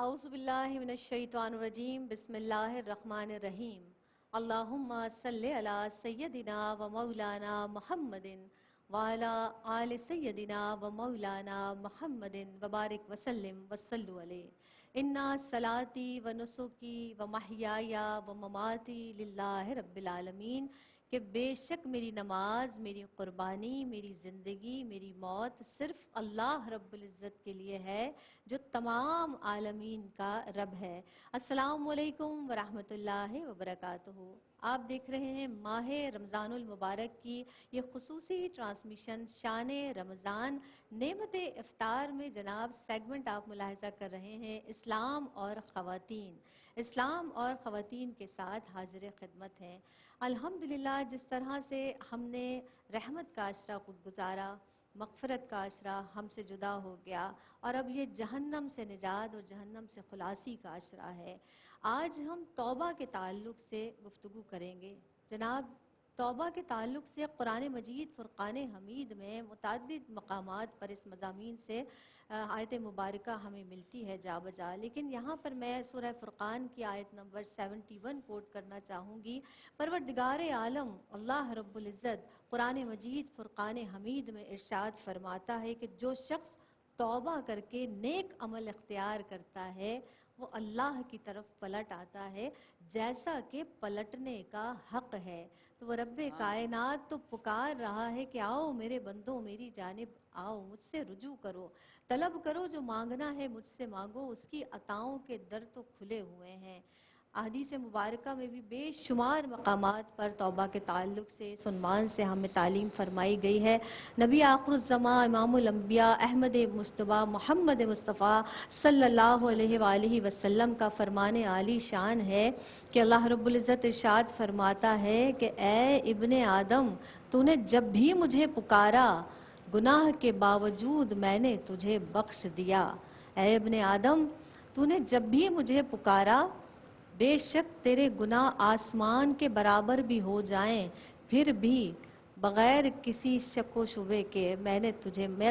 اعوذ باللہ من الشیطان الرجیم بسم اللہ الرحمن الرحیم اللہم صلی علی سیدنا و مولانا محمد وعلی آل سیدنا و مولانا محمد وبارک وسلم وصلو علیہ انا صلاتی و نسکی و محیای و مماتی للہ رب العالمین کہ بے شک میری نماز، میری قربانی، میری زندگی، میری موت صرف اللہ رب العزت کے لیے ہے جو تمام عالمین کا رب ہے۔ السلام علیکم ورحمۃ اللہ وبرکاتہ۔ آپ دیکھ رہے ہیں ماہ رمضان المبارک کی یہ خصوصی ٹرانسمیشن شان رمضان نعمت افطار میں جناب سیگمنٹ آپ ملاحظہ کر رہے ہیں اسلام اور خواتین۔ اسلام اور خواتین کے ساتھ حاضر خدمت ہیں۔ الحمدللہ جس طرح سے ہم نے رحمت کا عشرہ خود گزارا، مغفرت کا عشرہ ہم سے جدا ہو گیا، اور اب یہ جہنم سے نجات اور جہنم سے خلاصی کا عشرہ ہے۔ آج ہم توبہ کے تعلق سے گفتگو کریں گے۔ جناب توبہ کے تعلق سے قرآن مجید فرقان حمید میں متعدد مقامات پر اس مضامین سے آیت مبارکہ ہمیں ملتی ہے جا بجا، لیکن یہاں پر میں سورہ فرقان کی آیت نمبر 71 کوٹ کرنا چاہوں گی۔ پروردگار عالم اللہ رب العزت قرآن مجید فرقان حمید میں ارشاد فرماتا ہے کہ جو شخص توبہ کر کے نیک عمل اختیار کرتا ہے وہ اللہ کی طرف پلٹ آتا ہے جیسا کہ پلٹنے کا حق ہے۔ تو وہ رب کائنات تو پکار رہا ہے کہ آؤ میرے بندوں میری جانب آؤ، مجھ سے رجوع کرو، طلب کرو، جو مانگنا ہے مجھ سے مانگو، اس کی عطاؤں کے در تو کھلے ہوئے ہیں۔ احادیث مبارکہ میں بھی بے شمار مقامات پر توبہ کے تعلق سے اس عنوان سے ہمیں تعلیم فرمائی گئی ہے۔ نبی آخر الزمان امام الانبیاء احمد مجتبیٰ محمد مصطفیٰ صلی اللہ علیہ وآلہ وسلم کا فرمان عالی شان ہے کہ اللہ رب العزت ارشاد فرماتا ہے کہ اے ابن آدم، تو نے جب بھی مجھے پکارا گناہ کے باوجود میں نے تجھے بخش دیا۔ اے ابن آدم، تو نے جب بھی مجھے پکارا بے شک تیرے گناہ آسمان کے برابر بھی ہو جائیں پھر بھی بغیر کسی شک و شبے کے میں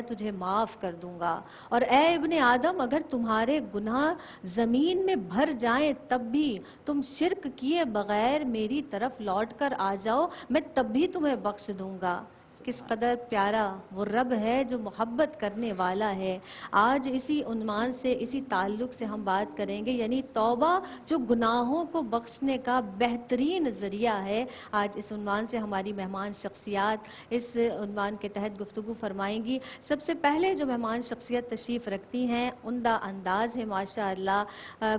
تجھے معاف کر دوں گا۔ اور اے ابن آدم، اگر تمہارے گناہ زمین میں بھر جائیں تب بھی تم شرک کیے بغیر میری طرف لوٹ کر آ جاؤ، میں تب بھی تمہیں بخش دوں گا۔ کس قدر پیارا وہ رب ہے جو محبت کرنے والا ہے۔ آج اسی عنوان سے اسی تعلق سے ہم بات کریں گے، یعنی توبہ جو گناہوں کو بخشنے کا بہترین ذریعہ ہے۔ آج اس عنوان سے ہماری مہمان شخصیات اس عنوان کے تحت گفتگو فرمائیں گی۔ سب سے پہلے جو مہمان شخصیت تشریف رکھتی ہیں عمدہ انداز ہے ماشاءاللہ،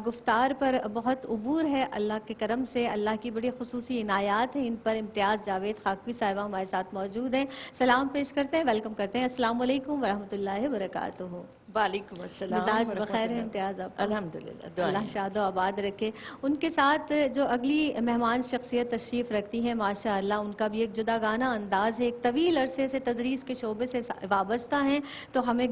گفتار پر بہت عبور ہے اللہ کے کرم سے، اللہ کی بڑی خصوصی عنایات ہیں ان پر۔ امتیاز جاوید خاکوی صاحبہ ہمارے ساتھ موجود ہیں، سلام پیش کرتے ہیں، ویلکم کرتے ہیں۔ السلام علیکم ورحمۃ اللہ وبرکاتہ۔ وعلیکم السلام۔ مزاج بخیر ہے امتیاز آپ؟ الحمدللہ، اللہ شاد و آباد رکھے۔ ان کے ساتھ جو اگلی مہمان شخصیت تشریف رکھتی ہیں ماشاءاللہ، ان کا بھی ایک جداگانہ انداز ہے، ایک طویل عرصے سے تدریس کے شعبے سے وابستہ ہیں، تو ہمیں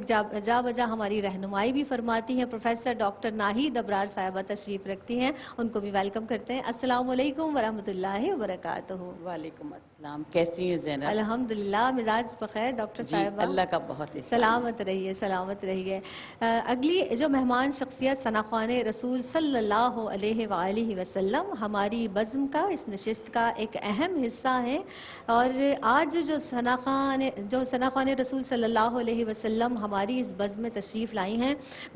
جا بجا ہماری رہنمائی بھی فرماتی ہیں۔ پروفیسر ڈاکٹر ناہید ابرار صاحبہ تشریف رکھتی ہیں، ان کو بھی ویلکم کرتے ہیں۔ السلام علیکم ورحمۃ اللہ وبرکاتہ۔ وعلیکم السلام، کیسی ہیں زینب؟ الحمدللہ مزاج بخیر ڈاکٹر صاحبہ، اللہ کا بہت سلامت رہیے سلامت رہیے۔ اگلی جو مہمان شخصیت ثنا خوان رسول صلی اللہ علیہ وآلہ وسلم ہماری بزم کا، اس نشست کا ایک اہم حصہ ہے، اور آج جو ثنا خوان رسول صلی اللہ علیہ وسلم ہماری اس بزم میں تشریف لائی ہیں،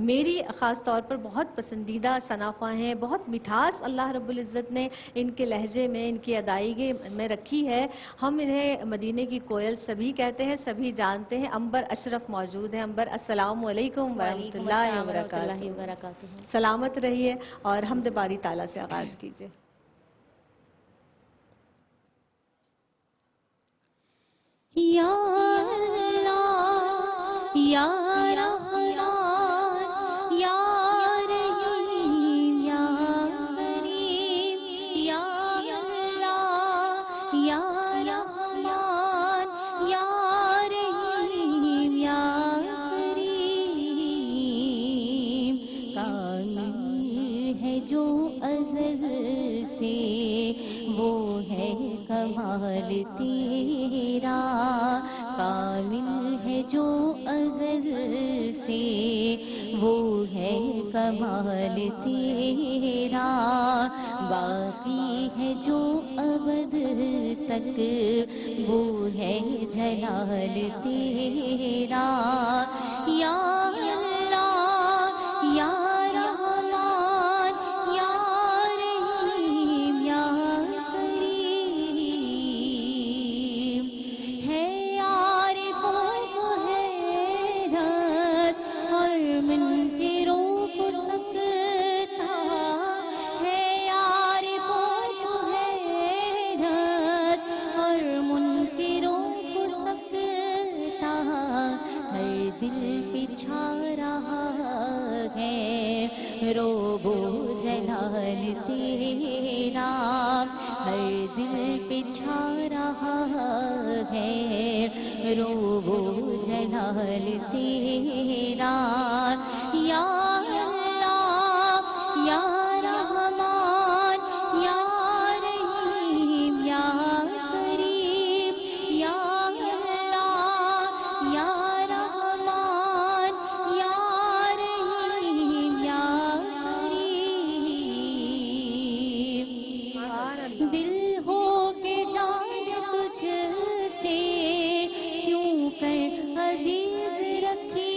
میری خاص طور پر بہت پسندیدہ ثنا خواں ہیں۔ بہت مٹھاس اللہ رب العزت نے ان کے لہجے میں، ان کی ادائیگی میں رکھی ہے۔ ہم انہیں مدینے کی کوئل سبھی کہتے ہیں، سبھی جانتے ہیں۔ عنبر اشرف موجود ہیں۔ عنبر السلام علیکم ورحمۃ اللہ وبرکاتہ۔ سلامت رہیے اور حمد باری تعالیٰ سے آغاز کیجیے۔ یا اللہ یا رحمان یا رحیم یا کریم، یا اللہ یا رحمان یا رحیم یا کریم، کامل ہے جو ازل سے وہ ہے کمال کمال تیرا کامل ہے جو ازل سے وہ ہے کمال تیرا باقی ہے جو ابد تک وہ ہے جلال تیرا یا اللہ یا رحمان یا رحیم یا کریم ہے عارف و حیرت اور منکروں کو سکتا ہے عارف و حیرت اور منکروں کو سکتا ہر دل پہ چھا رہا ہے روب و جلال تیرا ہر دل پہ چھا رہا ہے روب و جلال تیرا یا اللہ یا رحمان یا رحیم یا کریم یا اللہ یا رحمان یا رحیم یا کریم دل ہو کے جان تجھ سے کیوں کر عزیز رکھی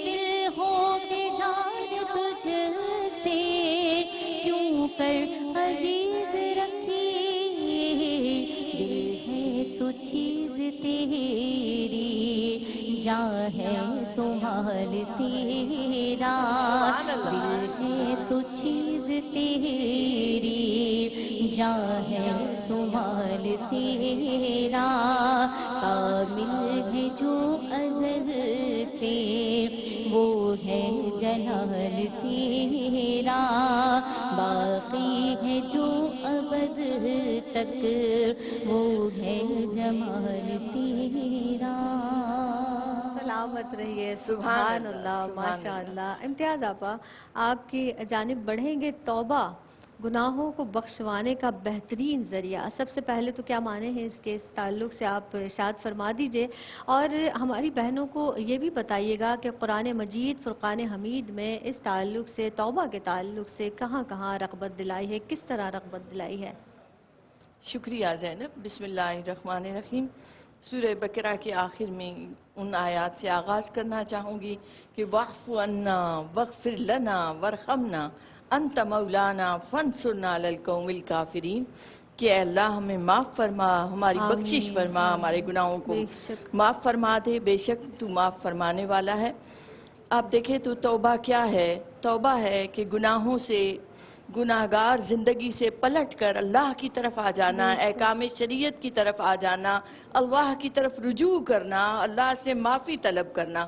دل ہو کے جان تجھ سے کیوں کر عزیز رکھی دل ہے سو چیز تیری جاں ہے سو حال تیرا دل ہے سو چیز تیری جاں ہے سو حال تیرا کامل ہے جو ازل سے وہ ہے جلال تیرا باقی ہے جو ابد تک وہ ہے جمال تیرا سلامت رہیے سبحان اللہ ماشاء اللہ امتیاز آپا آپ کی جانب بڑھیں گے توبہ گناہوں کو بخشوانے کا بہترین ذریعہ سب سے پہلے تو کیا معنی ہیں اس کے اس تعلق سے آپ ارشاد فرما دیجئے اور ہماری بہنوں کو یہ بھی بتائیے گا کہ قرآن مجید فرقان حمید میں اس تعلق سے توبہ کے تعلق سے کہاں کہاں رغبت دلائی ہے کس طرح رغبت دلائی ہے شکریہ زینب بسم اللہ الرحمن الرحیم سورہ بقرہ کے آخر میں ان آیات سے آغاز کرنا چاہوں گی کہ واعف عنا واغفر لنا وارحمنا انت مولانا فانصرنا علی القوم الکافرین کہ اے اللہ ہمیں معاف فرما ہماری بخشش فرما ہمارے گناہوں کو معاف فرما دے بے شک تو معاف فرمانے والا ہے آپ دیکھیں تو توبہ کیا ہے توبہ ہے کہ گناہوں سے گناہگار زندگی سے پلٹ کر اللہ کی طرف آ جانا احکام شریعت کی طرف آ جانا اللہ کی طرف رجوع کرنا اللہ سے معافی طلب کرنا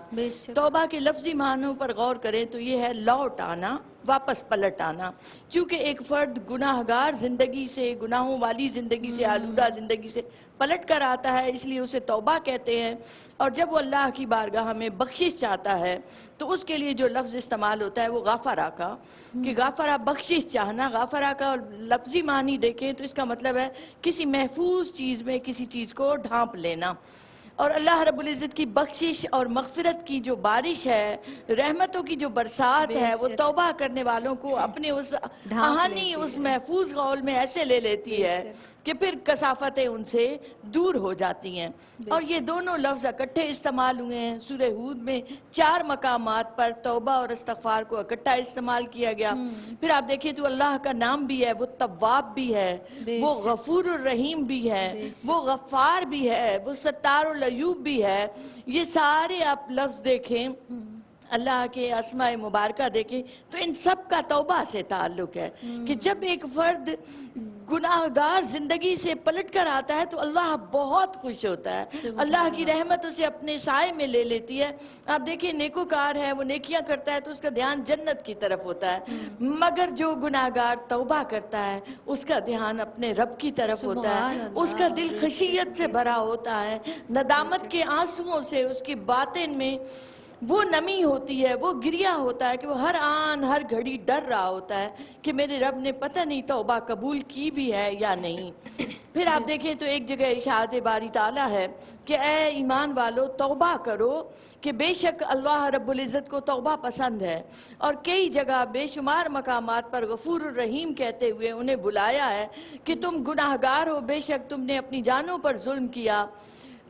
توبہ کے لفظی معنوں پر غور کریں تو یہ ہے لوٹ آنا واپس پلٹ آنا چونکہ ایک فرد گناہگار زندگی سے گناہوں والی زندگی سے آلودہ زندگی سے پلٹ کر آتا ہے اس لیے اسے توبہ کہتے ہیں اور جب وہ اللہ کی بارگاہ میں بخشش چاہتا ہے تو اس کے لیے جو لفظ استعمال ہوتا ہے وہ غافرہ کا کہ غافرہ بخشش چاہنا غافرہ کا لفظی معنی دیکھیں تو اس کا مطلب ہے کسی محفوظ چیز میں کسی چیز کو ڈھانپ لینا اور اللہ رب العزت کی بخشش اور مغفرت کی جو بارش ہے رحمتوں کی جو برسات ہے وہ توبہ کرنے والوں کو اپنے اس آہانی اس محفوظ غول میں ایسے لے لیتی ہے کہ پھر کثافتیں ان سے دور ہو جاتی ہیں اور یہ دونوں لفظ اکٹھے استعمال ہوئے ہیں سورہ ہود میں 4 مقامات پر توبہ اور استغفار کو اکٹھا استعمال کیا گیا پھر آپ دیکھیں تو اللہ کا نام بھی ہے وہ تواب بھی ہے وہ غفور الرحیم بھی ہے وہ غفار بھی ہے وہ ستار العیوب بھی ہے یہ سارے آپ لفظ دیکھیں اللہ کے اسماء مبارکہ دیکھیں تو ان سب کا توبہ سے تعلق ہے کہ جب ایک فرد گناہگار زندگی سے پلٹ کر آتا ہے تو اللہ بہت خوش ہوتا ہے اللہ کی رحمت اسے اپنے سائے میں لے لیتی ہے آپ دیکھیں نیکوکار ہے وہ نیکیاں کرتا ہے تو اس کا دھیان جنت کی طرف ہوتا ہے مگر جو گناہگار توبہ کرتا ہے اس کا دھیان اپنے رب کی طرف ہوتا ہے اس کا دل خشیت سے بھرا ہوتا ہے ندامت کے آنسوؤں سے اس کی باطن میں وہ نمی ہوتی ہے، وہ گریا ہوتا ہے کہ وہ ہر آن ہر گھڑی ڈر رہا ہوتا ہے کہ میرے رب نے پتہ نہیں توبہ قبول کی بھی ہے یا نہیں۔ پھر آپ دیکھیں تو ایک جگہ ارشاد باری تعالیٰ ہے کہ اے ایمان والو توبہ کرو کہ بے شک اللہ رب العزت کو توبہ پسند ہے، اور کئی جگہ بے شمار مقامات پر غفور الرحیم کہتے ہوئے انہیں بلایا ہے کہ تم گناہگار ہو، بے شک تم نے اپنی جانوں پر ظلم کیا،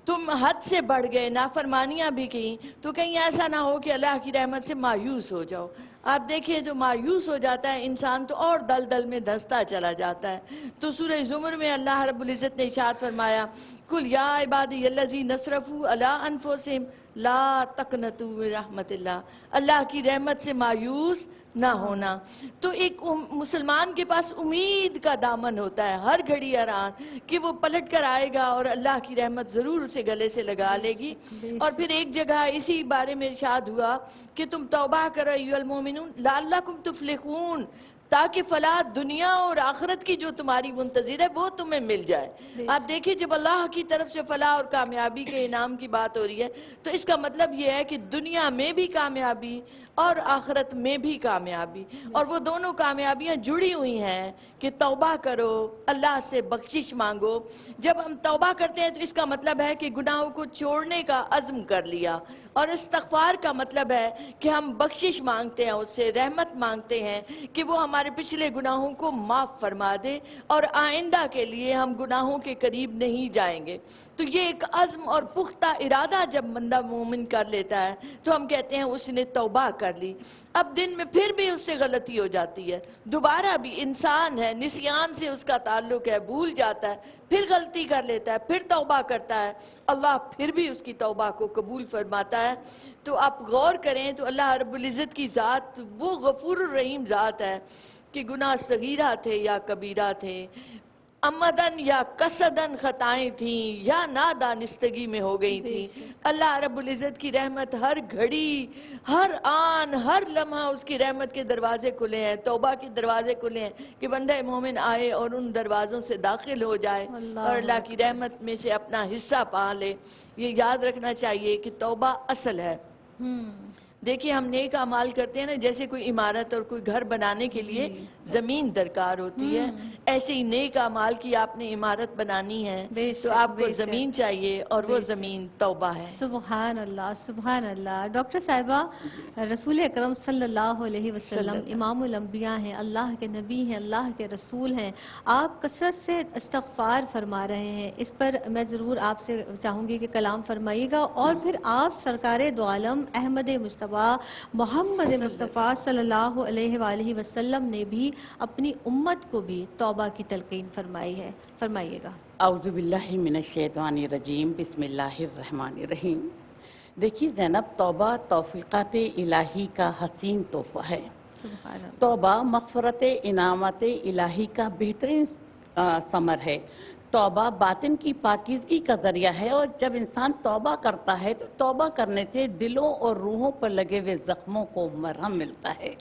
تم حد سے بڑھ گئے، نافرمانیاں بھی کی، تو کہیں ایسا نہ ہو کہ اللہ کی رحمت سے مایوس ہو جاؤ۔ آپ دیکھیں تو مایوس ہو جاتا ہے انسان تو اور دلدل میں دھنستا چلا جاتا ہے۔ تو سورہ زمر میں اللہ رب العزت نے ارشاد فرمایا قُلْ یَا عِبَادِیَ الَّذِینَ اسْرَفُوا عَلَىٰ أَنفُسِہِمْ لَا تَقْنَطُوا مِن رحمت اللہ، اللہ کی رحمت سے مایوس نہ ہونا۔ تو ایک مسلمان کے پاس امید کا دامن ہوتا ہے ہر گھڑی ہر آن کہ وہ پلٹ کر آئے گا اور اللہ کی رحمت ضرور اسے گلے سے لگا لے گی۔ اور پھر ایک جگہ اسی بارے میں ارشاد ہوا کہ تم توبہ کرو ایھا المؤمنون لعلکم تفلحون، تاکہ فلاح دنیا اور آخرت کی جو تمہاری منتظر ہے وہ تمہیں مل جائے۔ آپ دیکھیں جب اللہ کی طرف سے فلاح اور کامیابی کے انعام کی بات ہو رہی ہے تو اس کا مطلب یہ ہے کہ دنیا میں بھی کامیابی اور آخرت میں بھی کامیابی، اور وہ دونوں کامیابیاں جڑی ہوئی ہیں کہ توبہ کرو، اللہ سے بخشش مانگو۔ جب ہم توبہ کرتے ہیں تو اس کا مطلب ہے کہ گناہوں کو چھوڑنے کا عزم کر لیا، اور استغفار کا مطلب ہے کہ ہم بخشش مانگتے ہیں، اس سے رحمت مانگتے ہیں کہ وہ ہمارے پچھلے گناہوں کو معاف فرما دے اور آئندہ کے لیے ہم گناہوں کے قریب نہیں جائیں گے۔ تو یہ ایک عزم اور پختہ ارادہ جب بندہ مومن کر لیتا ہے تو ہم کہتے ہیں اس نے توبہ کر لی۔ اب دن میں پھر بھی اس سے غلطی ہو جاتی ہے، دوبارہ بھی انسان ہے، نسیان سے اس کا تعلق ہے، بھول جاتا ہے، پھر غلطی کر لیتا ہے، پھر توبہ کرتا ہے، اللہ پھر بھی اس کی توبہ کو قبول فرماتا ہے۔ تو آپ غور کریں تو اللہ رب العزت کی ذات وہ غفور الرحیم ذات ہے کہ گناہ صغیرہ تھے یا کبیرہ تھے، عمدن یا قصدن خطائیں تھیں یا نادانستگی میں ہو گئی تھیں، اللہ رب العزت کی رحمت ہر گھڑی ہر آن ہر لمحہ اس کی رحمت کے دروازے کھلے ہیں، توبہ کے دروازے کھلے ہیں کہ بندہ مومن آئے اور ان دروازوں سے داخل ہو جائے اور اللہ کی رحمت میں سے اپنا حصہ پا لے۔ یہ یاد رکھنا چاہیے کہ توبہ اصل ہے۔ دیکھیں ہم نیک اعمال کرتے ہیں نا، جیسے کوئی عمارت اور کوئی گھر بنانے کے لیے زمین درکار ہوتی ہے، ایسے ہی نیک اعمال کی آپ نے عمارت بنانی ہے تو آپ کو زمین چاہیے، اور وہ زمین توبہ ہے۔ سبحان اللہ، سبحان اللہ۔ ڈاکٹر صاحبہ، رسول اکرم صلی اللہ علیہ وسلم امام الانبیاء ہیں، اللہ کے نبی ہیں، اللہ کے رسول ہیں، آپ کثرت سے استغفار فرما رہے ہیں، اس پر میں ضرور آپ سے چاہوں گی کہ کلام فرمائیے گا، اور پھر آپ سرکار دو عالم احمد مصطفیٰ محمد مصطفیٰ صلی اللہ علیہ وآلہ وسلم نے بھی اپنی امت کو بھی توبہ کی تلقین فرمائی ہے، فرمائیے گا۔ اعوذ باللہ من الشیطان الرجیم، بسم اللہ الرحمن الرحیم۔ دیکھیے زینب، توبہ توفیقات الہی کا حسین تحفہ ہے۔ سبحان اللہ۔ توبہ مغفرت انعامات الہی کا بہترین ثمر ہے۔ توبہ باطن کی پاکیزگی کا ذریعہ ہے، اور جب انسان توبہ کرتا ہے تو توبہ کرنے سے دلوں اور روحوں پر لگے ہوئے زخموں کو مرہم ملتا ہے۔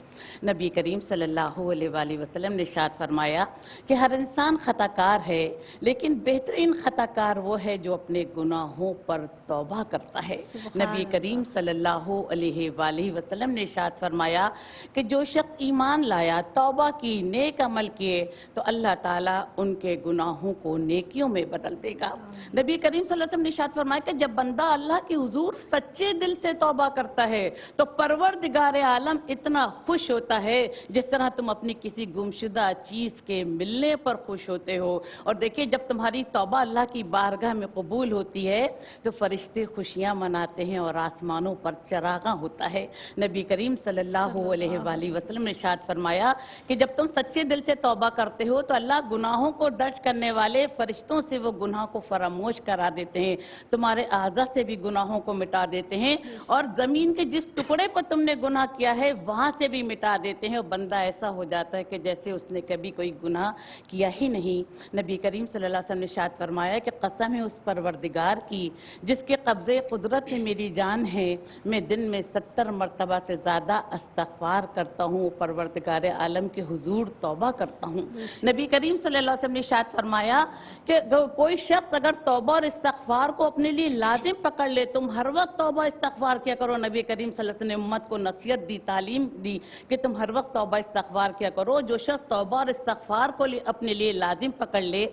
نبی کریم صلی اللہ علیہ وآلہ وسلم نے ارشاد فرمایا کہ ہر انسان خطا کار ہے، لیکن بہترین خطا کار وہ ہے جو اپنے گناہوں پر توبہ کرتا ہے۔ نبی کریم صلی اللہ علیہ وآلہ وسلم نے ارشاد فرمایا کہ جو شخص ایمان لایا، توبہ کی، نیک عمل کیے، تو اللہ تعالیٰ ان کے گناہوں کو نیکیوں میں بدل دے گا۔ نبی کریم صلی اللہ علیہ وسلم نے ارشاد فرمایا کہ جب بندہ اللہ کی حضور سچے دل سے توبہ کرتا ہے تو پروردگار عالم اتنا خوش ہوتا ہے جس طرح تم اپنی کسی گمشدہ چیز کے ملنے پر خوش ہوتے ہو۔ اور دیکھیں جب تمہاری توبہ اللہ کی بارگاہ میں قبول ہوتی ہے تو فرشتے خوشیاں مناتے ہیں اور آسمانوں پر چراغاں ہوتا ہے۔ نبی کریم صلی اللہ علیہ وآلہ وسلم نے ارشاد فرمایا کہ جب تم سچے دل سے توبہ کرتے ہو تو اللہ گناہوں کو درج کرنے والے فرشتوں سے وہ گناہ کو فراموش کرا دیتے ہیں، تمہارے اعضاء سے بھی گناہوں کو مٹا دیتے ہیں، اور زمین کے جس ٹکڑے پر تم نے گناہ کیا ہے وہاں سے بھی مٹا دیتے ہیں، اور بندہ ایسا ہو جاتا ہے کہ جیسے اس نے کبھی کوئی گناہ کیا ہی نہیں۔ نبی کریم صلی اللہ علیہ وسلم نے ارشاد فرمایا کہ قسم ہے اس پروردگار کی جس کے قبضے قدرت میں میری جان ہے، میں دن میں 70 مرتبہ سے زیادہ استغفار کرتا ہوں، پروردگار عالم کے حضور توبہ کرتا ہوں۔ نبی کریم صلی اللہ علیہ وسلم نے ارشاد فرمایا کہ کہ کوئی شخص اگر توبہ اور استغفار کو اپنے لیے لازم پکڑ لے، تم ہر وقت توبہ استغفار کیا کرو. نبی کریم صلی اللہ علیہ وسلم نے امت کو نصیحت دی، تعلیم دی کہ تم ہر وقت توبہ استغفار کیا کرو. جو شخص توبہ اور استغفار کو اپنے لیے لازم پکڑ لے،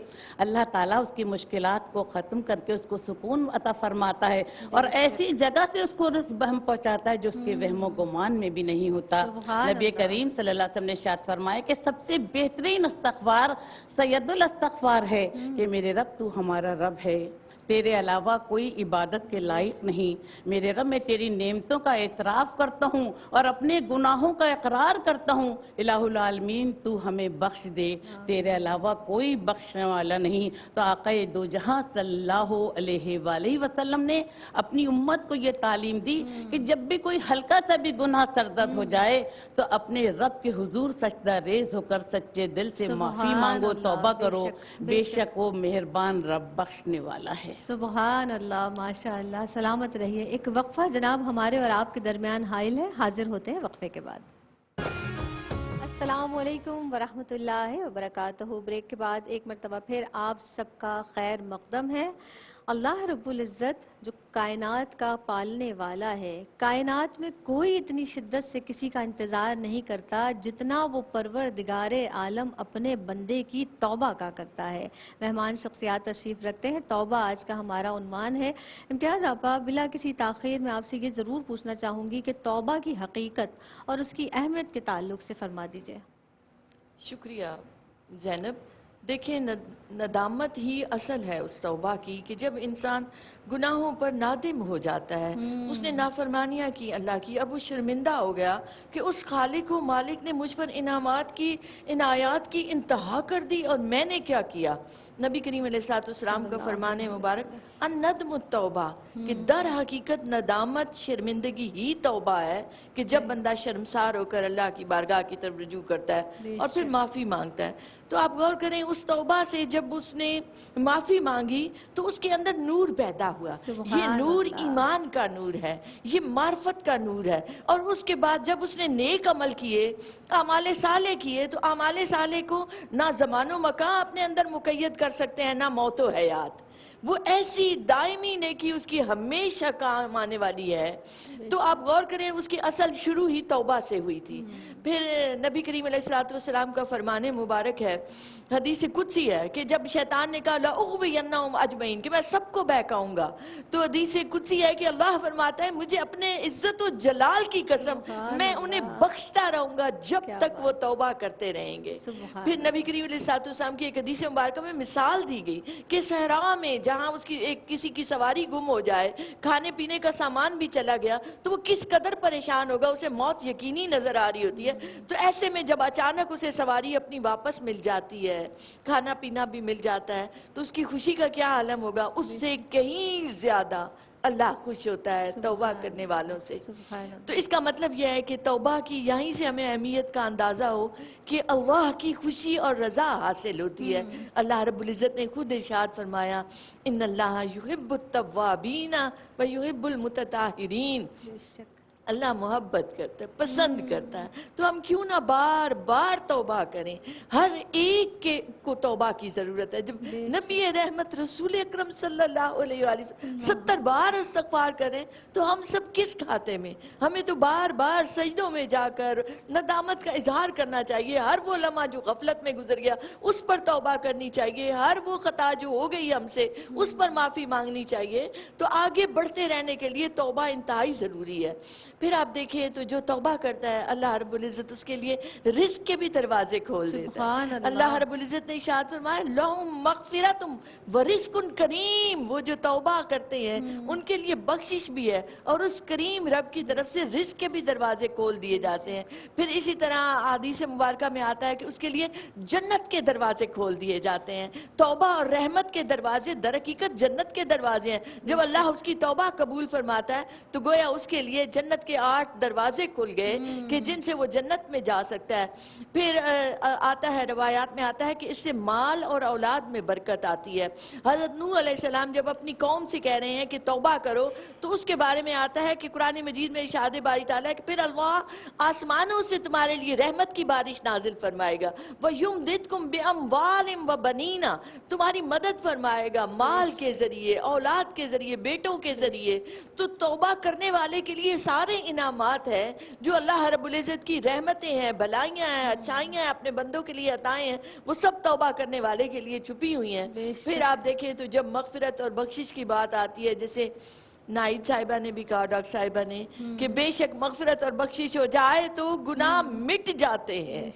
اللہ تعالیٰ اس کی مشکلات کو ختم کر کے اس کو سکون عطا فرماتا ہے، اور ایسی جگہ سے اس کو رزق بہم پہنچاتا ہے جو اس کے وہم و گمان میں بھی نہیں ہوتا. نبی کریم صلی اللہ علیہ وسلم نے ارشاد فرمایا کہ سب سے بہترین استغفار سید الاستغفار ہے کہ میرے رب تو ہمارا رب ہے، تیرے علاوہ کوئی عبادت کے لائق نہیں. میرے رب میں تیری نعمتوں کا اعتراف کرتا ہوں اور اپنے گناہوں کا اقرار کرتا ہوں. الہ العالمین تو ہمیں بخش دے، تیرے علاوہ کوئی بخشنے والا نہیں. تو آقا دو جہاں صلی اللہ علیہ وآلہ وسلم نے اپنی امت کو یہ تعلیم دی کہ جب بھی کوئی ہلکا سا بھی گناہ سرزد ہو جائے تو اپنے رب کے حضور سجدہ ریز ہو کر سچے دل سے معافی مانگو، توبہ کرو. بے شک وہ مہربان رب بخشنے والا ہے. سبحان اللہ، ماشاء اللہ. سلامت رہیے. ایک وقفہ جناب ہمارے اور آپ کے درمیان حائل ہے، حاضر ہوتے ہیں وقفے کے بعد. السلام علیکم ورحمۃ اللہ وبرکاتہ. بریک کے بعد ایک مرتبہ پھر آپ سب کا خیر مقدم ہے. اللہ رب العزت جو کائنات کا پالنے والا ہے، کائنات میں کوئی اتنی شدت سے کسی کا انتظار نہیں کرتا جتنا وہ پروردگار عالم اپنے بندے کی توبہ کا کرتا ہے. مہمان شخصیات تشریف رکھتے ہیں. توبہ آج کا ہمارا عنوان ہے. امتیاز آپا، بلا کسی تاخیر میں آپ سے یہ ضرور پوچھنا چاہوں گی کہ توبہ کی حقیقت اور اس کی اہمیت کے تعلق سے فرما دیجئے. شکریہ زینب. دیکھیں، ندامت ہی اصل ہے اس توبہ کی کہ جب انسان گناہوں پر نادم ہو جاتا ہے، اس نے نافرمانیاں کی اللہ کی، اب وہ شرمندہ ہو گیا کہ اس خالق و مالک نے مجھ پر انعامات کی، عنایات کی انتہا کر دی اور میں نے کیا کیا. نبی کریم علیہ الصلوۃ والسلام کا فرمان مبارک الندم التوبہ، کہ در حقیقت ندامت شرمندگی ہی توبہ ہے، کہ جب بندہ شرمسار ہو کر اللہ کی بارگاہ کی طرف رجوع کرتا ہے اور پھر معافی مانگتا ہے. تو آپ غور کریں، اس توبہ سے جب اس نے معافی مانگی تو اس کے اندر نور پیدا ہوا. یہ نور ایمان کا نور ہے، یہ معرفت کا نور ہے. اور اس کے بعد جب اس نے نیک عمل کیے، اعمال صالح کیے، تو اعمال صالح کو نہ زمان و مکان اپنے اندر مقید کر سکتے ہیں، نہ موت و حیات. وہ ایسی دائمی نیکی اس کی ہمیشہ کام آنے والی ہے. تو آپ غور کریں، اس کی اصل شروع ہی توبہ سے ہوئی تھی. پھر نبی کریم علیہ الصلوۃ والسلام کا فرمان مبارک ہے، حدیث قدسی ہے، کہ جب شیطان نے کہا لأغوینہم اجمعین، کہ میں سب کو بہکاؤں گا، تو حدیث قدسی ہے کہ اللہ فرماتا ہے مجھے اپنے عزت و جلال کی قسم میں انہیں بخشتا رہوں گا جب تک وہ توبہ کرتے رہیں گے. پھر نبی کریم علیہ الصلوۃ والسلام کی ایک حدیث مبارکہ میں مثال دی گئی کہ صحرا میں جہاں اس کی کسی کی سواری گم ہو جائے، کھانے پینے کا سامان بھی چلا گیا، تو وہ کس قدر پریشان ہوگا، اسے موت یقینی نظر آ رہی ہوتی ہے. تو ایسے میں جب اچانک اسے سواری اپنی واپس مل جاتی ہے، کھانا پینا بھی مل جاتا ہے، تو اس کی خوشی کا کیا عالم ہوگا. اس سے کہیں زیادہ اللہ خوش ہوتا ہے توبہ کرنے والوں سے. تو اس کا مطلب یہ ہے کہ توبہ کی یہیں سے ہمیں اہمیت کا اندازہ ہو کہ اللہ کی خوشی اور رضا حاصل ہوتی ہے. اللہ رب العزت نے خود ارشاد فرمایا ان اللہ یحب التوابین و یحب المتطہرین. اللہ محبت کرتا ہے، پسند کرتا ہے. تو ہم کیوں نہ بار بار توبہ کریں. ہر ایک کو توبہ کی ضرورت ہے. جب نبی رحمت رسول اکرم صلی اللہ علیہ وآلہ وسلم 70 بار استغفار کریں تو ہم سب کس کھاتے میں؟ ہمیں تو بار بار سجدوں میں جا کر ندامت کا اظہار کرنا چاہیے. ہر وہ لمحہ جو غفلت میں گزر گیا اس پر توبہ کرنی چاہیے. ہر وہ خطا جو ہو گئی ہم سے اس پر معافی مانگنی چاہیے. تو آگے بڑھتے رہنے کے لیے توبہ انتہائی ضروری ہے. پھر آپ دیکھیں تو جو توبہ کرتا ہے اللہ رب العزت اس کے لیے رزق کے بھی دروازے کھول دیتا ہے. اللہ رب العزت نے ارشاد فرمایا لہم مغفرۃ ورزق کریم. وہ جو توبہ کرتے ہیں ان کے لیے بخشش بھی ہے اور اس کریم رب کی طرف سے رزق کے بھی دروازے کھول دیے جاتے ہیں. پھر اسی طرح حدیث مبارکہ میں آتا ہے کہ اس کے لیے جنت کے دروازے کھول دیے جاتے ہیں. توبہ اور رحمت کے دروازے در حقیقت جنت کے دروازے ہیں. جب اللہ اس کی توبہ قبول فرماتا ہے تو گویا اس کے لیے جنت کے 8 دروازے کھل گئے کہ جن سے وہ جنت میں جا سکتا ہے. پھر آتا ہے، روایات میں آتا ہے کہ اس سے مال اور اولاد میں برکت آتی ہے. حضرت نوح علیہ السلام جب اپنی قوم سے کہہ رہے ہیں کہ توبہ کرو، تو اس کے بارے میں آتا ہے کہ قرآن مجید میں ارشاد باری تعالیٰ ہے کہ پھر اللہ آسمانوں سے تمہارے لیے رحمت کی بارش نازل فرمائے گا. وَيُمْدِدْكُمْ بِأَمْوَالٍ وَبَنِينَ، تمہاری مدد فرمائے گا مال کے ذریعے، اولاد کے ذریعے، بیٹوں کے ذریعے. تو توبہ کرنے والے کے لیے سارے انعامات ہیں جو اللہ رب العزت کی رحمتیں ہیں، بھلائیاں ہیں، اچھائیاں ہیں، اپنے بندوں کے لیے عطائیں ہیں، وہ سب توبہ کرنے والے کے لیے چھپی ہوئی ہیں. پھر آپ دیکھیں تو جب مغفرت اور بخشش کی بات آتی ہے، جیسے نائد صاحبہ نے بھی کہا، ڈاکٹر صاحبہ نے، کہ بے شک مغفرت اور بخشش ہو جائے تو گناہ مٹ جاتے ہیں.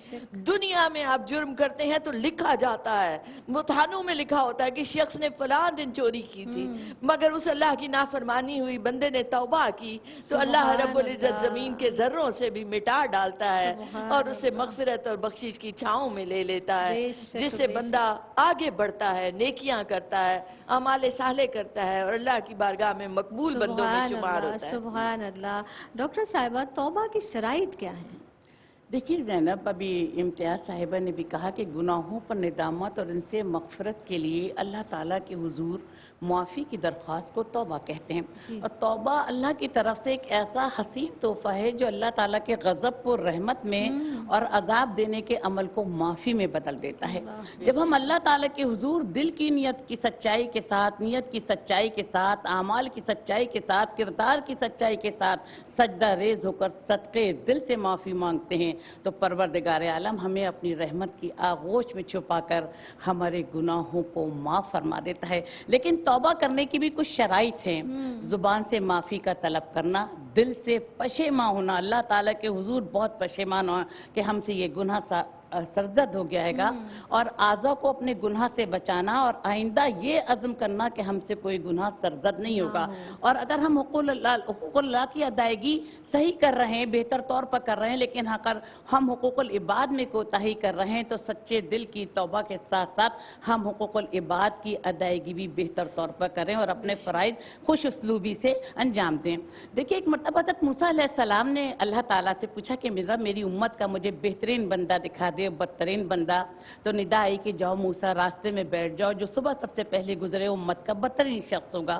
دنیا میں آپ جرم کرتے ہیں تو لکھا جاتا ہے، متحنوں میں لکھا ہوتا ہے کہ شخص نے فلاں دن چوری کی تھی، مگر اس اللہ کی نافرمانی ہوئی، بندے نے توبہ کی تو اللہ رب العزت زمین کے ذروں سے بھی مٹا ڈالتا ہے اور اسے مغفرت اور بخشش کی چھاؤں میں لے لیتا ہے، جس سے بندہ آگے بڑھتا ہے، نیکیاں کرتا ہے، اعمال صالح کرتا ہے اور اللہ کی بارگاہ میں مقبول بندوں میں شمار ہوتا ہے. سبحان اللہ. ڈاکٹر صاحبہ، توبہ کی شرائط کیا ہیں؟ دیکھیے زینب، ابھی امتیاز صاحبہ نے بھی کہا کہ گناہوں پر ندامت اور ان سے مغفرت کے لیے اللہ تعالیٰ کے حضور معافی کی درخواست کو توبہ کہتے ہیں. اور توبہ اللہ کی طرف سے ایک ایسا حسین تحفہ ہے جو اللہ تعالیٰ کے غضب کو رحمت میں اور عذاب دینے کے عمل کو معافی میں بدل دیتا ہے. جب ہم اللہ تعالیٰ کے حضور دل کی نیت کی سچائی کے ساتھ، نیت کی سچائی کے ساتھ، اعمال کی سچائی کے ساتھ، کردار کی سچائی کے ساتھ سجدہ ریز ہو کر صدقے دل سے معافی مانگتے ہیں تو پروردگار عالم ہمیں اپنی رحمت کی آغوش میں چھپا کر ہمارے گناہوں کو معاف فرما دیتا ہے. لیکن توبہ کرنے کی بھی کچھ شرائط ہیں. زبان سے معافی کا طلب کرنا، دل سے پشیمان ہونا، اللہ تعالیٰ کے حضور بہت پشیمان ہونا کہ ہم سے یہ گناہ سرزد ہو گیا ہے گا، اور اعضاء کو اپنے گناہ سے بچانا اور آئندہ یہ عزم کرنا کہ ہم سے کوئی گناہ سرزد نہیں ہوگا. اور اگر ہم حقوق اللہ کی ادائیگی صحیح کر رہے ہیں، بہتر طور پر کر رہے ہیں، لیکن اگر ہم حقوق العباد میں کوتاہی کر رہے ہیں تو سچے دل کی توبہ کے ساتھ ساتھ ہم حقوق العباد کی ادائیگی بھی بہتر طور پر کریں اور اپنے فرائض خوش اسلوبی سے انجام دیں. دیکھیں، ایک مرتبہ حضرت موسیٰ علیہ السلام نے اللہ تعالیٰ سے پوچھا کہ میری امت کا مجھے بہترین بندہ دکھا دے، بدترین بندہ. تو ندا آئی کہ جاؤ موسیٰ، راستے میں بیٹھ جاؤ، جو صبح سب سے پہلے گزرے امت کا بدترین شخص ہوگا.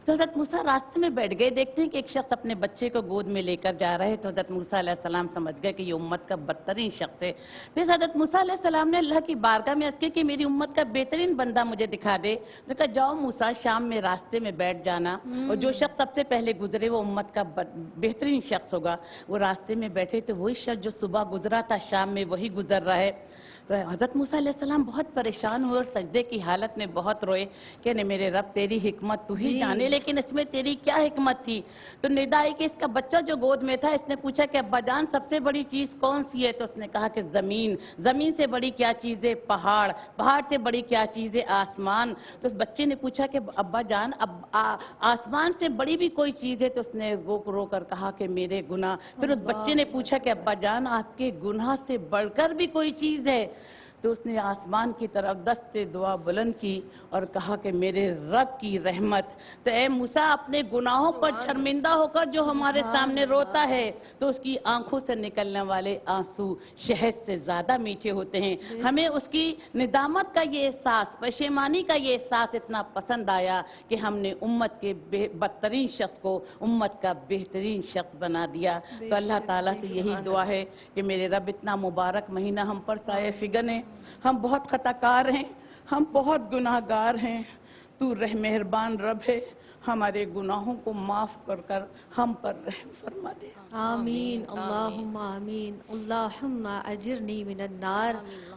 تو حضرت موسیٰ راستے میں بیٹھ گئے، دیکھتے ہیں کہ ایک شخص اپنے بچے کو گود میں لے کر جا رہے. تو حضرت موسیٰ علیہ السلام سمجھ گئے کہ یہ امت کا بدترین شخص ہے. پھر حضرت موسیٰ علیہ السلام نے اللہ کی بارگاہ میں عرض کیا کہ میری امت کا بہترین بندہ مجھے دکھا دے. تو کہا جاؤ موسیٰ، شام میں راستے میں بیٹھ جانا، اور جو شخص سب سے پہلے گزرے وہ امت کا بہترین شخص ہوگا. وہ راستے میں بیٹھے تو وہی شخص جو صبح گزرا تھا شام میں وہی گزر رہا ہے. تو حضرت موسیٰ علیہ السلام بہت پریشان ہوئے اور سجدے کی حالت میں بہت روئے کہ میرے رب تیری حکمت تو ہی جانے، لیکن اس میں تیری کیا حکمت تھی. تو ندا آئی کہ اس کا بچہ جو گود میں تھا، اس نے پوچھا کہ ابا جان سب سے بڑی چیز کون سی ہے؟ تو اس نے کہا کہ زمین. زمین سے بڑی کیا چیز ہے؟ پہاڑ. پہاڑ سے بڑی کیا چیز ہے؟ آسمان. تو اس بچے نے پوچھا کہ ابا جان آسمان سے بڑی بھی کوئی چیز ہے؟ تو اس نے رو کر کہا کہ میرے گناہ. پھر اس بچے نے پوچھا کہ ابا جان آپ کے گناہ سے بڑھ کر بھی کوئی چیز ہے؟ تو اس نے آسمان کی طرف دست دعا بلند کی اور کہا کہ میرے رب کی رحمت. تو اے موسیٰ، اپنے گناہوں پر شرمندہ ہو کر جو ہمارے سامنے روتا ہے تو اس کی آنکھوں سے نکلنے والے آنسو شہد سے زیادہ میٹھے ہوتے ہیں. ہمیں اس کی ندامت کا یہ احساس، پشیمانی کا یہ احساس اتنا پسند آیا کہ ہم نے امت کے بدترین شخص کو امت کا بہترین شخص بنا دیا. تو اللہ تعالیٰ سے یہی دعا ہے کہ میرے رب اتنا مبارک مہینہ ہم پر سایہ فگن ہے. ہم بہت خطا کار ہیں، ہم بہت گناہ گار ہیں. تو مہربان رب ہے، ہمارے گناہوں کو معاف کر ہم پر رحم فرما دے. آمین. اللہم آمین. اللہم اجرنی من النار.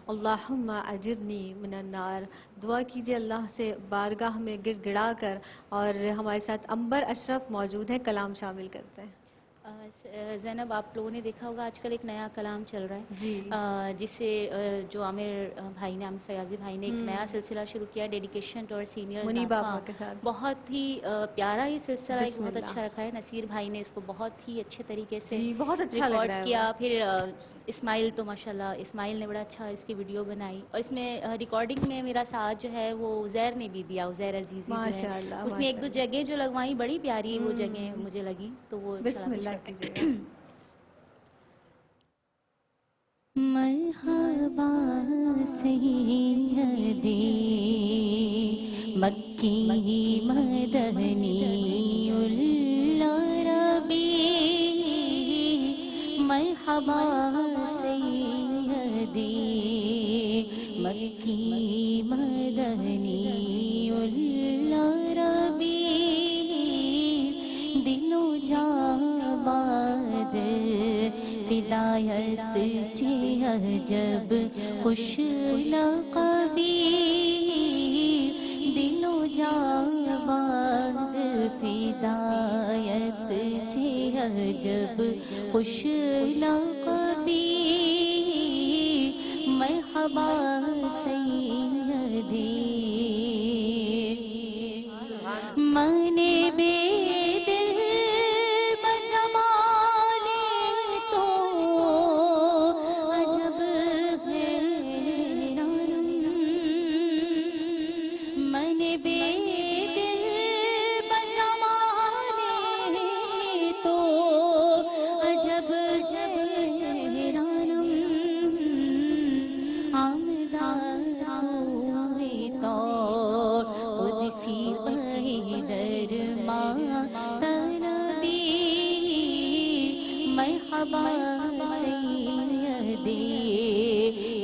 اللہم اجرنی من النار. دعا کیجئے اللہ سے بارگاہ میں گڑ گڑا کر. اور ہمارے ساتھ عنبر اشرف موجود ہیں، کلام شامل کرتے ہیں. زینب، آپ لوگوں نے دیکھا ہوگا آج کل ایک نیا کلام چل رہا ہے جی، جسے جو عامر بھائی نے، عامر فیاضی بھائی نے ایک نیا سلسلہ شروع کیا، ڈیڈیکیشن ٹو اور سینئر منیب آپا کے ساتھ. بہت ہی پیارا یہ سلسلہ، ایک بہت اچھا رکھا ہے. نصیر بھائی نے اس کو بہت ہی اچھے طریقے سے بہت اچھا لگ رہا ہے کیا. پھر اسماعیل، تو ماشاءاللہ اسماعیل نے بڑا اچھا اس کی ویڈیو بنائی. اور اس میں ریکارڈنگ میں میرا ساتھ جو ہے وہ عزیر نے بھی دیا، عزیر عزیزی جو ہے. اس نے ایک دو جگہ جو لگوائی بڑی پیاری وہ جگہیں مجھے لگی. تو وہ بسم اللہ سماعت کیجیے گا۔ مرحبا سیدی مکی مدنی العربی، مرحبا سیدی مکی مدنی العربی، دل و جان باد فدایت چہ عجب خوش لقبی، دل و جان باد فدایت چہ عجب خوش لقبی، مرحبا سیدی من بے دل بجمال تو عجب حیران، من بے دل بجمال تو عجب حیران، آمدہ سوئے تو قدسی در ماتنبی، مرحبا سیدی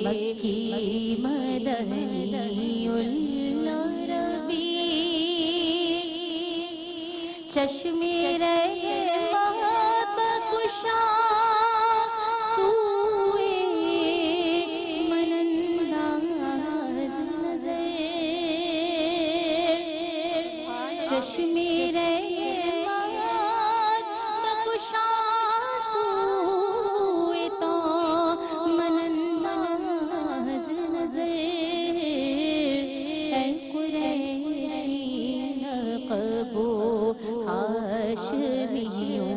مکی مدنی العربی، چشم رحمت بخشا سوئے من انداز نظر، چشم رحمت بخشا سوئے تو من انداز نظر، اے قریشی نقب و ہاشمیوں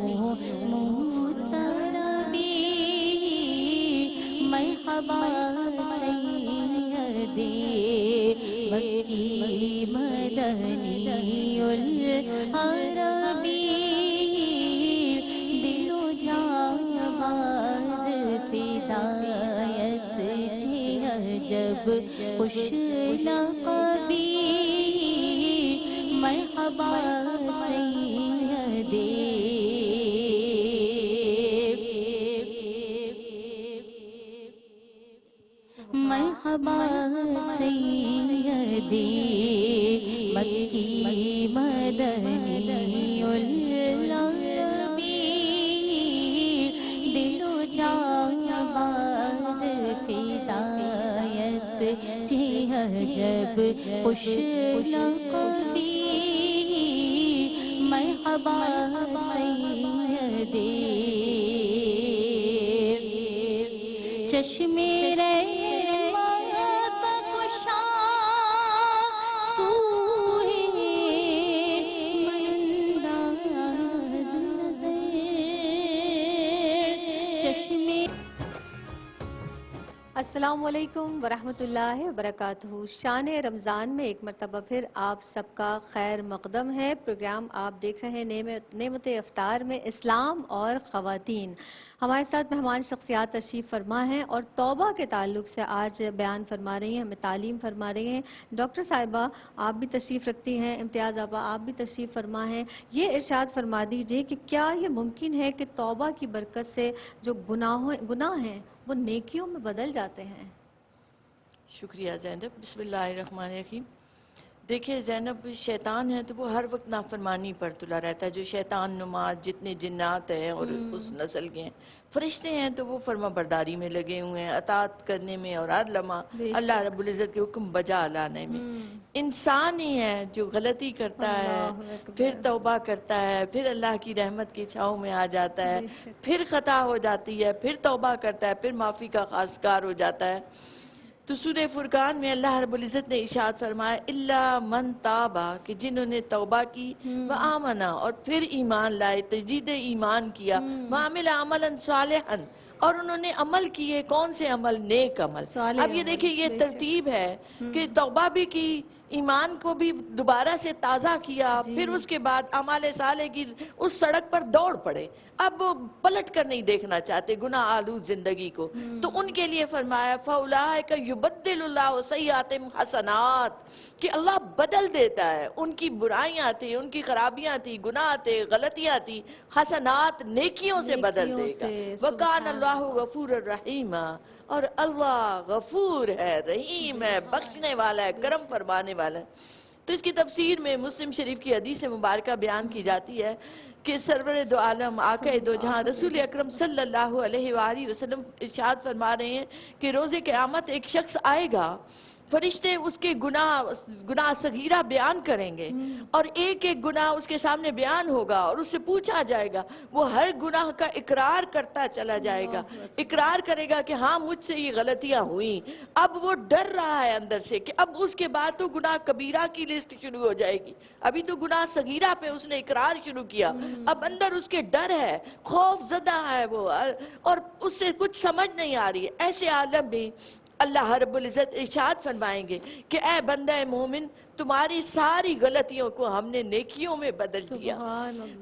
مطربی، مرحبا سیدی مکی مدنی العربی، دل و جان باد فدایت چہ عجب خوش لقبی، مرحبا سیدی مرحبا سیدی مکی مدنی العربی، دل و جان باد فدایت چہ عجب خوش لقبی، مرحبا سیدی چشم رحمت بخشا سوئے من انداز نظر، چشم السلام علیکم ورحمۃ اللہ وبرکاتہ۔ شان رمضان میں ایک مرتبہ پھر آپ سب کا خیر مقدم ہے۔ پروگرام آپ دیکھ رہے ہیں نعمت افطار میں اسلام اور خواتین۔ ہمارے ساتھ مہمان شخصیات تشریف فرما ہیں اور توبہ کے تعلق سے آج بیان فرما رہی ہیں، ہمیں تعلیم فرما رہی ہیں۔ ڈاکٹر صاحبہ آپ بھی تشریف رکھتی ہیں، امتیاز آپا آپ بھی تشریف فرما ہیں۔ یہ ارشاد فرما دیجئے کہ کیا یہ ممکن ہے کہ توبہ کی برکت سے جو گناہ ہیں وہ نیکیوں میں بدل جاتے ہیں؟ شکریہ زینب۔ بسم اللہ الرحمن الرحیم۔ دیکھیں زینب، شیطان ہے تو وہ ہر وقت نافرمانی پر تلا رہتا ہے، جو شیطان نما جتنے جنات ہیں اور اس نسل کے ہیں۔ فرشتے ہیں تو وہ فرما برداری میں لگے ہوئے ہیں، اطاعت کرنے میں اور ہر لمحہ اللہ رب العزت کے حکم بجا لانے میں۔ انسان ہی ہے جو غلطی کرتا ہے، پھر توبہ کرتا ہے، پھر اللہ کی رحمت کی چھاؤں میں آ جاتا ہے، پھر خطا ہو جاتی ہے، پھر توبہ کرتا ہے، پھر معافی کا خواستگار ہو جاتا ہے۔ تو سورہ فرقان میں اللہ رب العزت نے ارشاد فرمایا الا من تابا، کہ جنہوں نے توبہ کی، وآمنا اور پھر ایمان لائے، تجدید ایمان کیا، وعمل عملا صالحا اور انہوں نے عمل کیے، کون سے عمل؟ نیک عمل۔ اب یہ دیکھیں یہ ترتیب ہے کہ توبہ بھی کی، ایمان کو بھی دوبارہ سے تازہ کیا، پھر اس کے بعد اعمال صالح کی اس سڑک پر دوڑ پڑے، اب وہ پلٹ کر نہیں دیکھنا چاہتے گناہ آلود زندگی کو، تو ان کے لیے فرمایا فَأُولَٰئِكَ يُبَدِّلُ اللَّهُ سَيِّئَاتِهِمْ حَسَنَاتٍ، کہ اللہ بدل دیتا ہے ان کی برائیاں تھی، ان کی خرابیاں تھی، گناہ تھے، غلطیاں تھی، حسنات نیکیوں سے بدل دے گا۔ وَكَانَ اللَّهُ غَفُورًا رَحِيمًا، اور اللہ غفور ہے، رحیم ہے، بخشنے والا ہے، کرم فرمانے والا ہے۔ تو اس کی تفسیر میں مسلم شریف کی حدیث مبارکہ بیان کی جاتی ہے کہ سرور دو عالم آقا دو جہاں رسول اکرم صلی اللہ علیہ وآلہ وسلم ارشاد فرما رہے ہیں کہ روز قیامت ایک شخص آئے گا، فرشتے اس کے گناہ صغیرہ بیان کریں گے، اور ایک ایک گناہ اس کے سامنے بیان ہوگا اور اس سے پوچھا جائے گا، وہ ہر گناہ کا اقرار کرتا چلا جائے گا، اقرار کرے گا کہ ہاں مجھ سے یہ غلطیاں ہوئیں۔ اب وہ ڈر رہا ہے اندر سے کہ اب اس کے بعد تو گناہ کبیرہ کی لسٹ شروع ہو جائے گی، ابھی تو گناہ صغیرہ پہ اس نے اقرار شروع کیا، اب اندر اس کے ڈر ہے، خوف زدہ ہے وہ، اور اس سے کچھ سمجھ نہیں آ رہی ہے۔ ایسے عالم میں اللہ رب العزت ارشاد فرمائیں گے کہ اے بندہ مومن، تمہاری ساری غلطیوں کو ہم نے نیکیوں میں بدل دیا۔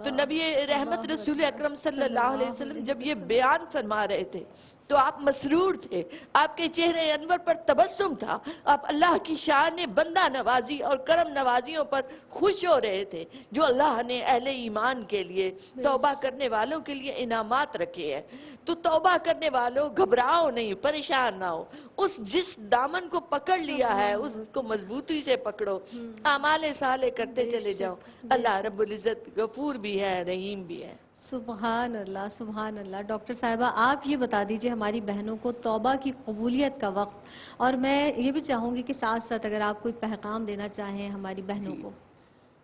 تو نبی رحمت رسول اکرم صلی اللہ علیہ وسلم جب یہ بیان فرما رہے تھے تو آپ مسرور تھے، آپ کے چہرے انور پر تبسم تھا، آپ اللہ کی شان بندہ نوازی اور کرم نوازیوں پر خوش ہو رہے تھے جو اللہ نے اہل ایمان کے لیے، توبہ کرنے والوں کے لیے انعامات رکھے ہیں۔ تو توبہ کرنے والوں گھبراؤ نہیں، پریشان نہ ہو، اس جس دامن کو پکڑ لیا ہے اس کو مضبوطی سے پکڑو، اعمال صالح کرتے چلے جاؤ، اللہ رب العزت غفور بھی ہے، رحیم بھی ہے۔ سبحان اللہ، سبحان اللہ۔ ڈاکٹر صاحبہ آپ یہ بتا دیجئے ہماری بہنوں کو توبہ کی قبولیت کا وقت، اور میں یہ بھی چاہوں گی کہ ساتھ ساتھ اگر آپ کوئی پیغام دینا چاہیں ہماری بہنوں کو۔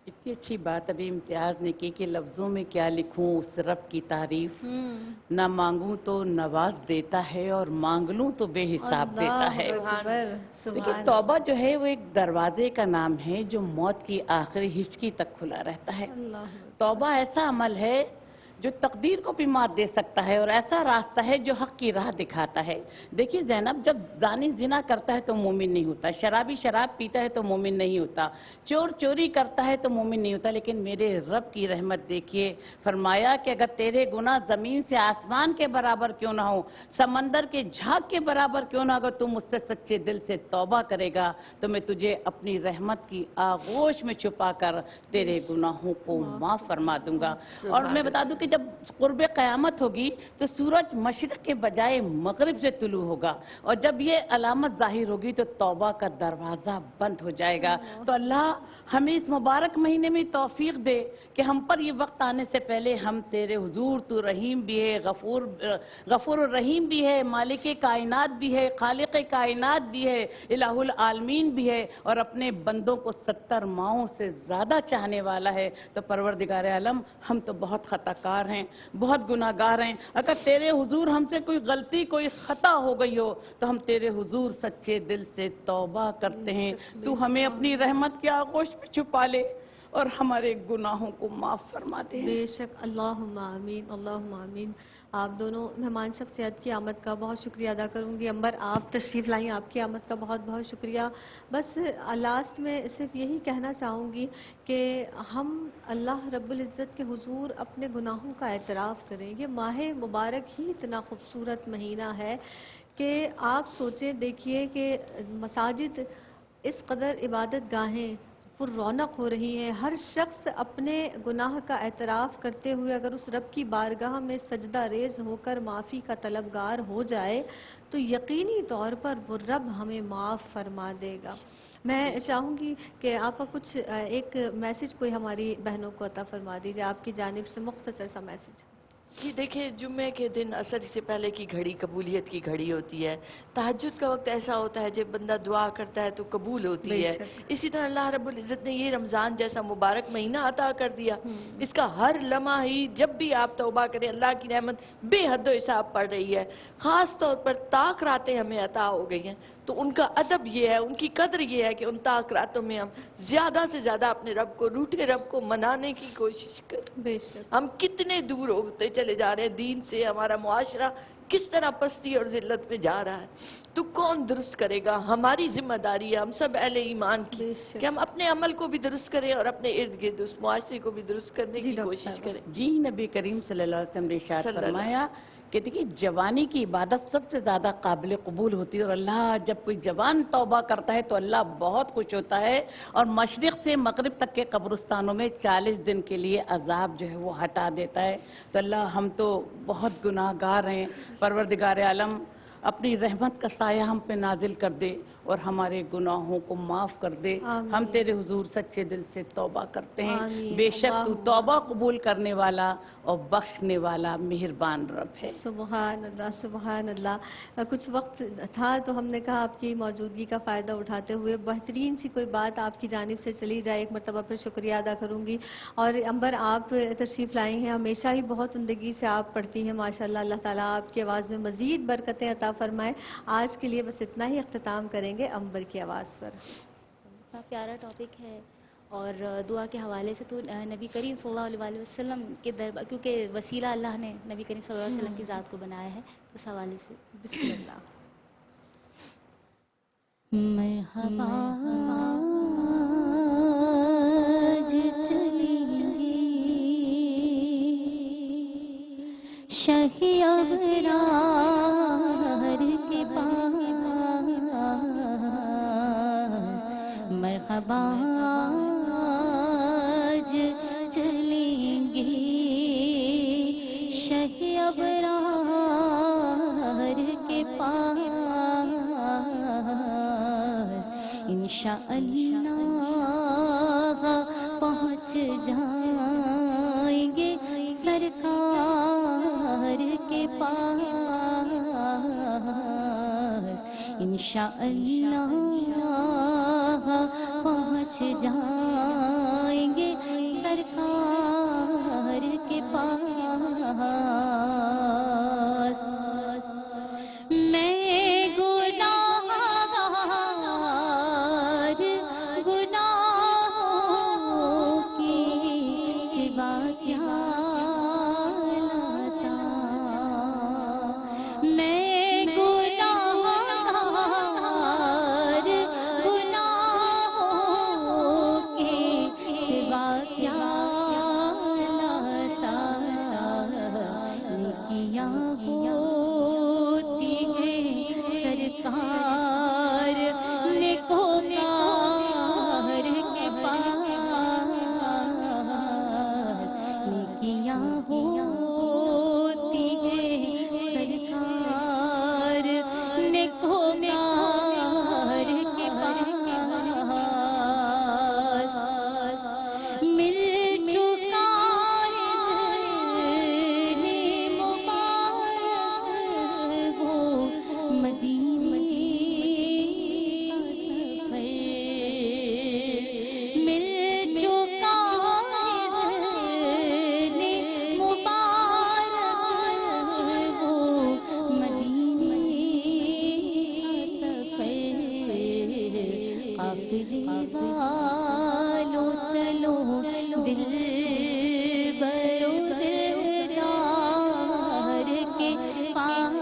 اتنی اچھی بات ابھی امتیاز نے کی کہ لفظوں میں کیا لکھوں اس رب کی تعریف، نہ مانگوں تو نواز دیتا ہے اور مانگ لوں تو بے حساب دیتا ہے۔ دیکھیں توبہ جو ہے وہ ایک دروازے کا نام ہے جو موت کی آخری ہچکی تک کھلا رہتا ہے۔ توبہ ایسا عمل ہے جو تقدیر کو بھی مات دے سکتا ہے، اور ایسا راستہ ہے جو حق کی راہ دکھاتا ہے۔ دیکھیے زینب، جب زانی زنا کرتا ہے تو مومن نہیں ہوتا، شرابی شراب پیتا ہے تو مومن نہیں ہوتا، چور چوری کرتا ہے تو مومن نہیں ہوتا، لیکن میرے رب کی رحمت دیکھیے، فرمایا کہ اگر تیرے گناہ زمین سے آسمان کے برابر کیوں نہ ہو، سمندر کے جھاگ کے برابر کیوں نہ، اگر تم مجھ سے سچے دل سے توبہ کرے گا تو میں تجھے اپنی رحمت کی آغوش میں چھپا کر تیرے گناہوں کو معاف فرما دوں گا۔ اور میں بتا دوں کہ جب قرب قیامت ہوگی تو سورج مشرق کے بجائے مغرب سے طلوع ہوگا، اور جب یہ علامت ظاہر ہوگی تو توبہ کا دروازہ بند ہو جائے گا۔ تو اللہ ہمیں اس مبارک مہینے میں توفیق دے کہ ہم پر یہ وقت آنے سے پہلے ہم تیرے حضور، تو رحیم بھی ہے، غفور الرحیم بھی ہے، مالک کائنات بھی ہے، خالق کائنات بھی ہے، الہ العالمین بھی ہے، اور اپنے بندوں کو 70 ماؤں سے زیادہ چاہنے والا ہے۔ تو پروردگار عالم، ہم تو بہت خطا کار ہیں، بہت گناہ گار ہیں، اگر تیرے حضور ہم سے کوئی غلطی، کوئی خطا ہو گئی ہو تو ہم تیرے حضور سچے دل سے توبہ کرتے ہیں، تو ہمیں اپنی رحمت کی آغوش میں چھپا لے اور ہمارے گناہوں کو معاف فرما دے۔ بے شک، اللہم آمین، اللہم آمین۔ آپ دونوں مہمان شخصیت کی آمد کا بہت شکریہ ادا کروں گی۔ امبر، آپ تشریف لائیں، آپ کی آمد کا بہت بہت شکریہ۔ بس لاسٹ میں صرف یہی کہنا چاہوں گی کہ ہم اللہ رب العزت کے حضور اپنے گناہوں کا اعتراف کریں۔ یہ ماہ مبارک ہی اتنا خوبصورت مہینہ ہے کہ آپ سوچیں، دیکھیے کہ مساجد اس قدر عبادت گاہیں پر رونق ہو رہی ہیں، ہر شخص اپنے گناہ کا اعتراف کرتے ہوئے اگر اس رب کی بارگاہ میں سجدہ ریز ہو کر معافی کا طلبگار ہو جائے تو یقینی طور پر وہ رب ہمیں معاف فرما دے گا۔ میں چاہوں گی کہ آپ کا کچھ ایک میسج کوئی ہماری بہنوں کو عطا فرما دیجیے، آپ کی جانب سے مختصر سا میسج۔ جی دیکھیں، جمعے کے دن عصر سے پہلے کی گھڑی قبولیت کی گھڑی ہوتی ہے، تہجد کا وقت ایسا ہوتا ہے جب بندہ دعا کرتا ہے تو قبول ہوتی ہے۔ اسی طرح اللہ رب العزت نے یہ رمضان جیسا مبارک مہینہ عطا کر دیا، اس کا ہر لمحہ ہی جب بھی آپ توبہ کریں اللہ کی رحمت بے حد و حساب پڑ رہی ہے۔ خاص طور پر طاق راتیں ہمیں عطا ہو گئی ہیں، تو ان کا ادب یہ ہے، ان کی قدر یہ ہے کہ ان طاق راتوں میں ہم زیادہ سے زیادہ اپنے رب کو، روٹھے رب کو منانے کی کوشش کریں۔ بے شک، ہم کتنے دور ہوتے چلے جا رہے ہیں دین سے، ہمارا معاشرہ کس طرح پستی اور ذلت میں جا رہا ہے، تو کون درست کرے گا؟ ہماری ذمہ داری ہے، ہم سب اہل ایمان کی، کہ ہم اپنے عمل کو بھی درست کریں اور اپنے ارد گرد اس معاشرے کو بھی درست کرنے کی کوشش کریں۔ جی نبی کریم صلی اللہ علیہ وسلم نے ارشاد صلی اللہ فرمایا کہ دیکھیے جوانی کی عبادت سب سے زیادہ قابل قبول ہوتی ہے، اور اللہ جب کوئی جوان توبہ کرتا ہے تو اللہ بہت خوش ہوتا ہے، اور مشرق سے مغرب تک کے قبرستانوں میں 40 دن کے لیے عذاب جو ہے وہ ہٹا دیتا ہے۔ تو اللہ ہم تو بہت گناہ گار ہیں، پروردگار عالم اپنی رحمت کا سایہ ہم پہ نازل کر دے اور ہمارے گناہوں کو معاف کر دے۔ ہم تیرے حضور سچے دل سے توبہ کرتے ہیں، بے شک تو توبہ قبول کرنے والا اور بخشنے والا مہربان رب ہے۔ سبحان اللہ سبحان اللہ۔ کچھ وقت تھا تو ہم نے کہا آپ کی موجودگی کا فائدہ اٹھاتے ہوئے بہترین سی کوئی بات آپ کی جانب سے چلی جائے، ایک مرتبہ پھر شکریہ ادا کروں گی۔ اور امبر آپ تشریف لائی ہیں، ہمیشہ ہی بہت عمدگی سے آپ پڑھتی ہیں ماشاءاللہ، اللہ تعالیٰ آپ کی آواز میں مزید برکتیں عطا فرمائے۔ آج کے لیے بس اتنا ہی، اختتام کریں گے امبر کی آواز پر۔ بہت پیارا ٹاپک ہے، اور دعا کے حوالے سے تو نبی کریم صلی اللہ علیہ وسلم کے دربار، کیونکہ وسیلہ اللہ نے نبی کریم صلی اللہ علیہ وسلم کی ذات کو بنایا ہے، اس حوالے سے بسم اللہ۔ مرحبا آج چلیں گے شاہی ابرار کے پاس، مرحبا آج چلیں گے شاہی ابرار کے پاس، انشاءاللہ پہنچ جائیں گے سرکار کے پاس، انشاءاللہ پہنچ جائیں گے سرکار کے پاس۔ میں گناہگار گناہوں کی سوا کیا لاتا، میں گناہگار گناہوں کی سوا کیا لاتا، نیکیاں ہوتی ہیں سرکار نیکوکار کے پاس، نیکیاں ہوتی ہیں سرکار نیکوکار کے پاس، مل چکا مدینے کا سفر، مل چکا مبارک وہ مدینے کا سفر، قافلے والوں چلو دل برو دلدار کے پاس،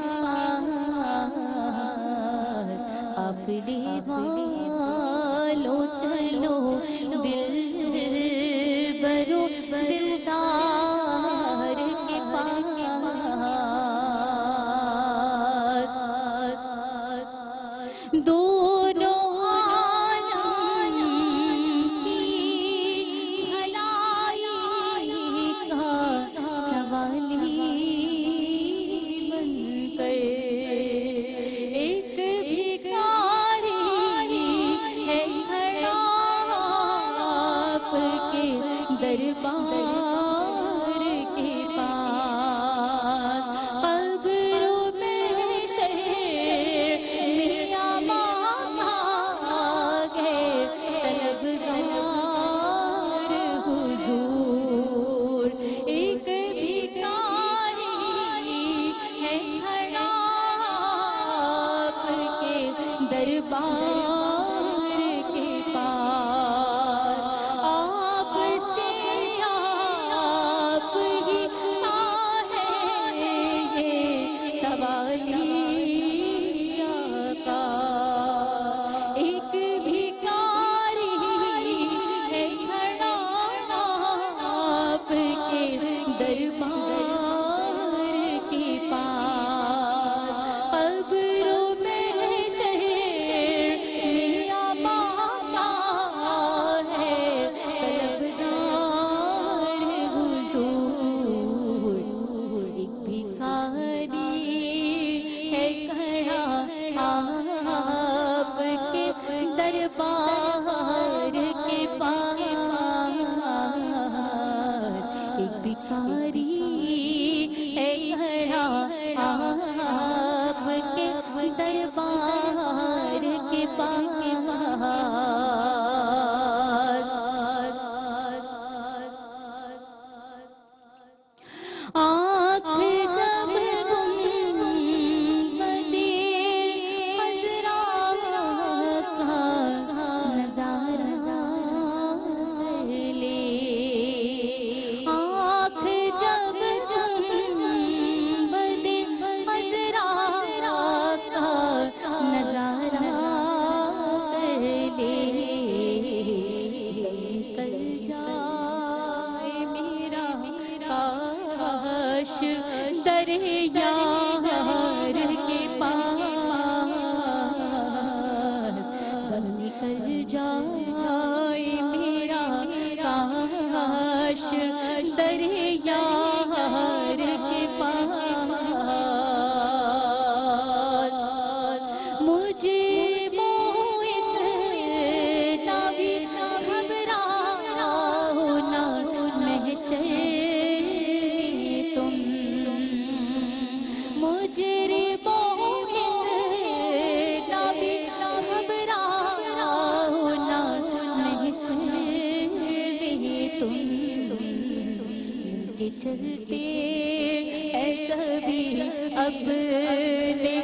قافلے والوں چلو دل برو دلدار کے پاس، دونوں عالم کی بھلائی کا سوالی بن گئے، ایک بھکاری ہے کھڑا آپ کے دربار کے پاس، قبر میں شہر میاں مانگ ہے طلبگار حضور، ایک بھکاری ہے کھڑا آپ کے دربار کے پاس، آپ سے بھکاری ہے کھڑا آپ کے دربار کے پاس آنکھ جب گنبد خضرا کا نظارہ کر لے آنکھ جب گنبد خضرا کا نظارہ کر لے کر جائے میرا کاش دریا کے پاس دم نکل جائے میرا کاش دریا کے پاس مجھے اتنا بھی گھبرا ہونا محشر تم مجرموں اتنا بھی گھبرا ہونا محشر تم کے چلتے اے سبھی اپنے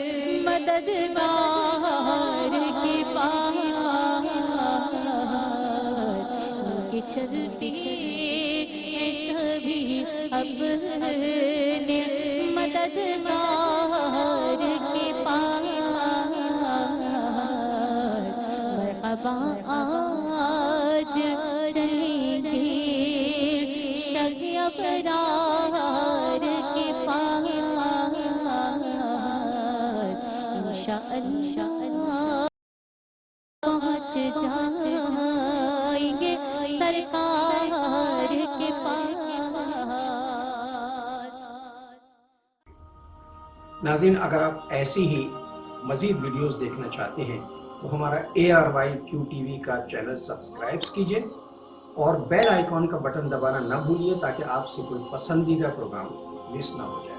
مددگار کے پاس کے چلتے اے سبھی اپنے مددگار کے پاس مرحبا آج چلیں گے شب ابرار کے پاس انشاءاللہ پہنچ جائیں گے سرکار کے پاس. ناظرین، اگر آپ ایسی ہی مزید ویڈیوز دیکھنا چاہتے ہیں تو ہمارا ARYQTV کا چینل سبسکرائب کیجئے اور بیل آئیکن کا بٹن دبانا نہ بھولیے تاکہ آپ سے کوئی پسندیدہ پروگرام مس نہ ہو جائے.